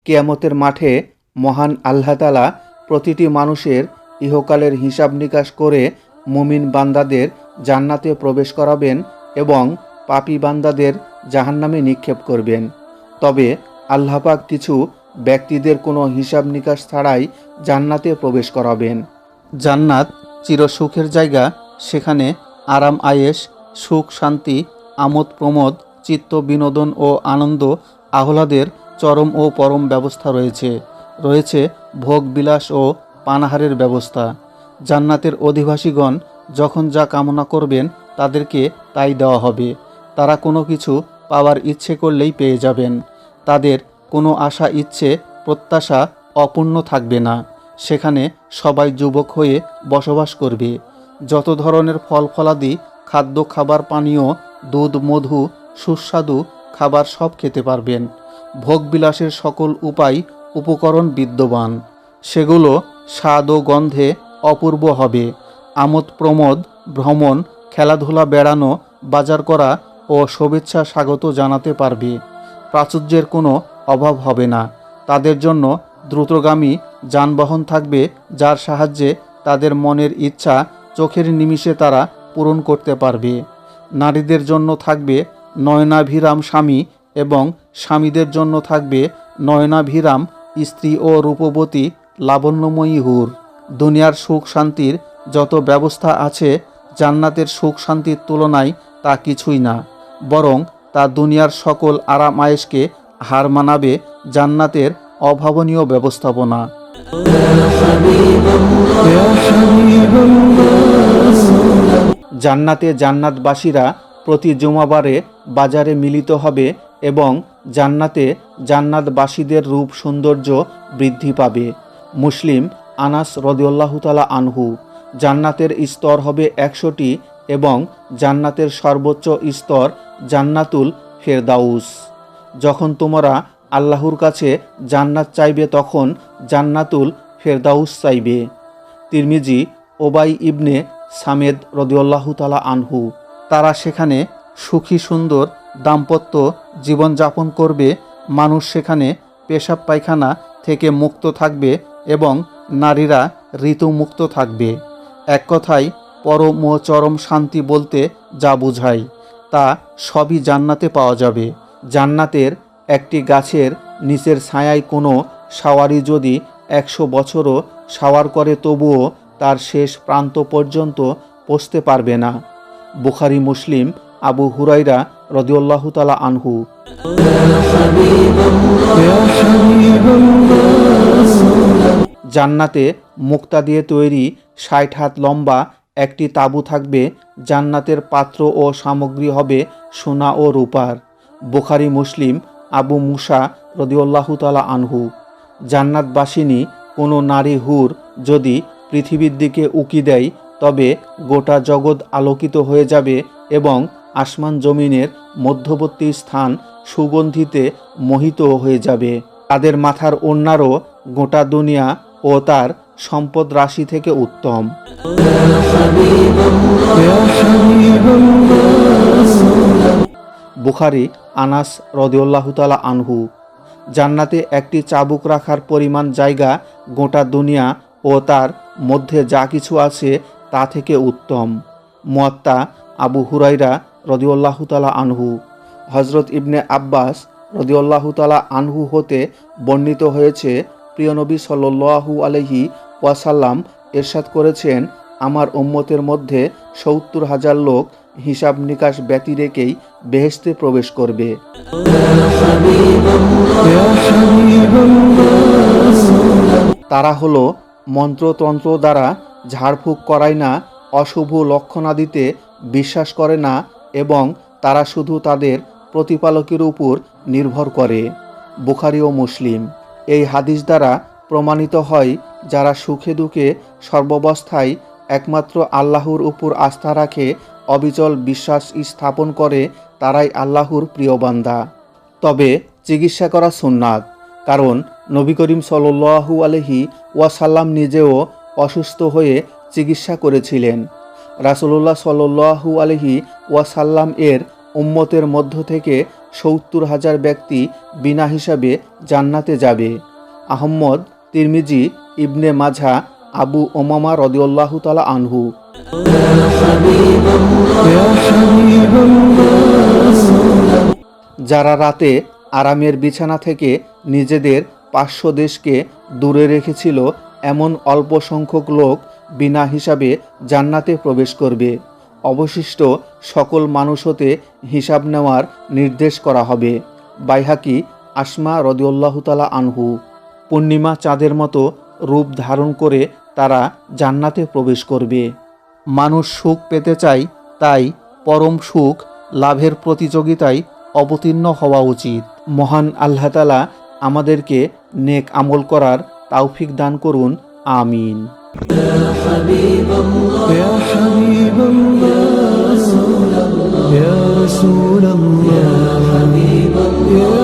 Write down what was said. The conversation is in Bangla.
কিয়ামতের মাঠে মহান আল্লাহ তাআলা প্রতিটি মানুষের ইহকালের হিসাব নিকাশ করে মুমিন বান্দাদের জান্নাতে প্রবেশ করাবেন এবং পাপী বান্দাদের জাহান্নামে নিক্ষেপ করবেন। তবে আল্লাহ পাক কিছু ব্যক্তিদের কোনো হিসাব নিকাশ ছাড়াই জান্নাতে প্রবেশ করাবেন। জান্নাত চিরসুখের জায়গা। সেখানে আরাম আয়েশ, সুখ শান্তি, আমোদ প্রমোদ, চিত্ত বিনোদন ও আনন্দ আহ্লাদের চরম ও পরম ব্যবস্থা রয়েছে ভোগ বিলাস ও পানাহারের ব্যবস্থা। জান্নাতের অধিবাসীগণ যখন যা কামনা করবেন তাদেরকে তাই দেওয়া হবে। তারা কোনো কিছু পাওয়ার ইচ্ছে করলেই পেয়ে যাবেন। তাদের কোনো আশা ইচ্ছে প্রত্যাশা অপূর্ণ থাকবে না। সেখানে সবাই যুবক হয়ে বসবাস করবে। যত ধরনের ফল ফলাদি, খাদ্য খাবার পানীয়, দুধ মধু, সুস্বাদু খাবার সব খেতে পারবেন। ভোগবিলাসের সকল উপায় উপকরণ বিদ্যমান। সেগুলো স্বাদ ও গন্ধে অপূর্ব হবে। আমোদ প্রমোদ, ভ্রমণ, খেলাধুলা, বেড়ানো, বাজার করা ও শুভেচ্ছা স্বাগত জানাতে পারবে। প্রাচুর্যের কোনো অভাব হবে না। তাদের জন্য দ্রুতগামী যানবাহন থাকবে, যার সাহায্যে তাদের মনের ইচ্ছা চোখের নিমিষে তারা পূরণ করতে পারবে। নারীদের জন্য থাকবে নয়নাভিরাম স্বামী এবং স্বামীদের জন্য থাকবে নয়নাভিরাম স্ত্রী ও রূপবতী লাবণ্যময়ী হুর। দুনিয়ার সুখ শান্তির যত ব্যবস্থা আছে জান্নাতের সুখ শান্তির তুলনায় তা কিছুই না, বরং তা দুনিয়ার সকল আরাম আয়েশকে হার মানাবে জান্নাতের অভাবনীয় ব্যবস্থাপনা। জান্নাতে জান্নাতবাসীরা প্রতি জুমাবারে বাজারে মিলিত হবে এবং জান্নাতে জান্নাতবাসীদের রূপ সৌন্দর্য বৃদ্ধি পাবে। মুসলিম, আনাস রাদিয়াল্লাহু তাআলা আনহু। জান্নাতের স্তর হবে 100টি এবং জান্নাতের সর্বোচ্চ স্তর জান্নাতুল ফেরদাউস। যখন তোমরা আল্লাহর কাছে জান্নাত চাইবে তখন জান্নাতুল ফেরদাউস চাইবে। তিরমিজি, ওবাই ইবনে সামেদ রাদিয়াল্লাহু তাআলা আনহু। তারা সেখানে সুখী সুন্দর দাম্পত্য জীবনযাপন করবে। মানুষ সেখানে পেশাব পায়খানা থেকে মুক্ত থাকবে এবং নারীরা ঋতুমুক্ত থাকবে। এক কথায় পরম ও চরম শান্তি বলতে যা বোঝায় তা সবই জান্নাতে পাওয়া যাবে। জান্নাতের একটি গাছের নিচের ছায়ায় কোনো সাওয়ারি যদি 100 বছরও সাওয়ার করে তবুও তার শেষ প্রান্ত পর্যন্ত পৌঁছতে পারবে না। বুখারী, মুসলিম। আবু হুরায়রা রাদিয়াল্লাহু তাআলা আনহু। জান্নাতে মুক্তা দিয়ে তৈরি 60 হাত লম্বা একটি তাঁবু থাকবে। জান্নাতের পাত্র ও সামগ্রী হবে সোনা ও রূপার। বুখারী, মুসলিম। আবু মুসা রাদিয়াল্লাহু তাআলা আনহু। জান্নাতবাসিনী কোনো নারী হুর যদি পৃথিবীর দিকে উকি দেয় তবে গোটা জগৎ আলোকিত হয়ে যাবে এবং আসমান জমিনের মধ্যবর্তী স্থান সুগন্ধিতে মোহিত হয়ে যাবে। তাদের মাথার ওড়নারও গোটা দুনিয়া ও তার সম্পদ রাশি থেকে উত্তম। বুখারী, আনাস রাদিয়াল্লাহু তাআলা আনহু। জান্নাতে একটি চাবুক রাখার পরিমাণ জায়গা গোটা দুনিয়া ও তার মধ্যে যা কিছু আছে তা থেকে উত্তম। মুয়াত্তা, আবু হুরায়রা রাদিয়াল্লাহু তাআলা আনহু। হযরত ইবনে আব্বাস রাদিয়াল্লাহু তাআলা আনহু হতে বর্ণিত হয়েছে, প্রিয় নবী সাল্লাল্লাহু আলাইহি ওয়াসাল্লাম ইরশাদ করেছেন, আমার উম্মতের মধ্যে 70,000 লোক হিসাব নিকাশ ব্যতি রেখেই বেহেশতে প্রবেশ করবে। তারা হলো মন্ত্রতন্ত্র দ্বারা ঝাড়ফুঁক করায় না, অশুভ লক্ষণাদিতে বিশ্বাস করে না এবং তারা শুধু তাদের প্রতিপালকের উপর নির্ভর করে। বুখারী ও মুসলিম। এই হাদিস দ্বারা প্রমাণিত হয় যারা সুখে দুঃখে সর্বাবস্থায় একমাত্র আল্লাহর উপর আস্থা রাখে, অবিচল বিশ্বাস স্থাপন করে, তারাই আল্লাহর প্রিয় বান্দা। তবে চিকিৎসা করা সুন্নাত, কারণ নবী করিম সাল্লাল্লাহু আলাইহি ওয়াসাল্লাম নিজেও অসুস্থ হয়ে চিকিৎসা করেছিলেন। রাসূলুল্লাহ সাল্লাল্লাহু আলাইহি ওয়াসাল্লাম এর উম্মতের মধ্য থেকে ৭০,০০০ ব্যক্তি বিনা হিসাবে জান্নাতে যাবে। আহম্মদ, তিরমিজি, ইবনে মাঝা, আবু উমামা রাদিয়াল্লাহু তাআলা আনহু। যারা রাতে আরামের বিছানা থেকে নিজেদের পার্শ্ব দেশকে দূরে রেখেছিল, এমন অল্প সংখ্যক লোক বিনা হিসাবে জান্নাতে প্রবেশ করবে। অবশিষ্ট সকল মানুষ হতে হিসাব নেওয়ার নির্দেশ করা হবে। বাইহাকি, আসমা রাদিয়াল্লাহু তাআলা আনহু। পূর্ণিমা চাঁদের মতো রূপ ধারণ করে তারা জান্নাতে প্রবেশ করবে। মানুষ সুখ পেতে চায়, তাই পরম সুখ লাভের প্রতিযোগিতায় অবতীর্ণ হওয়া উচিত। মহান আল্লাহ তাআলা আমাদেরকে নেক আমল করার তৌফিক দান করুন। আমিন। يا حبيب الله يا حبيب الله يا رسول الله يا رسول الله يا حبيب الله